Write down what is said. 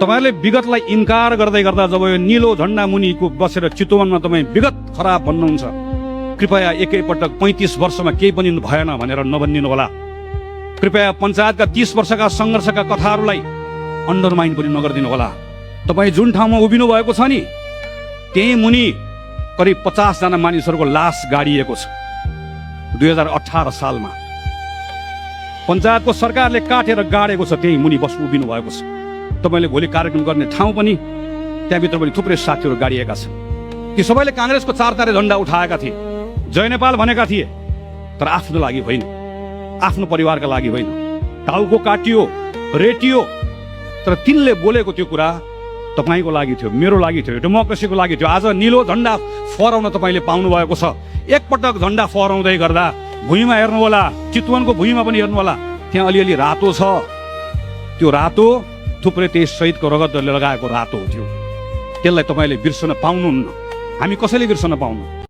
तपाईहरुले विगतलाई इन्कार गर्दै गर्दा जब यो नीलो झण्डा मुनिको बसेर चितवनमा तपाईँ विगत खराब भन्नुहुन्छ, कृपया एकैपटक 35 वर्षमा केही पनि भएन भनेर नभनिदिनु होला। कृपया पञ्चायतका 30 वर्षका सङ्घर्षका कथाहरूलाई अन्डरमाइन पनि नगरिदिनु होला। तपाईँ जुन ठाउँमा उभिनु भएको छ नि, त्यही मुनि करिब 50 जना मानिसहरूको लास गाडिएको छ। 2018 सालमा पञ्चायतको सरकारले काटेर गाडेको छ, त्यही मुनि उभिनु भएको छ। तपाईँले भोलि कार्यक्रम गर्ने ठाउँ पनि, त्यहाँभित्र पनि थुप्रै साथीहरू गाडिएका छन्। ती सबैले काङ्ग्रेसको 4 तारे झण्डा उठाएका थिए, जय नेपाल भनेका थिए, तर आफ्नो लागि होइन, आफ्नो परिवारका लागि होइन। टाउको काटियो, रेटियो, तर तिनले बोलेको त्यो कुरा तपाईँको लागि थियो, मेरो लागि थियो, डेमोक्रेसीको लागि थियो। आज निलो झण्डा फहराउन तपाईँले पाउनु भएको छ। एकपटक झण्डा फहराउँदै गर्दा भुइँमा हेर्नु होला, चितवनको भुइँमा पनि हेर्नु होला, त्यहाँ अलिअलि रातो छ। त्यो रातो थुप्रै त्यही शहीदको रगतले लगाएको रातो थियो। त्यसलाई तपाईँले बिर्सन पाउनुहुन्न, हामी कसैले बिर्सन पाउनु।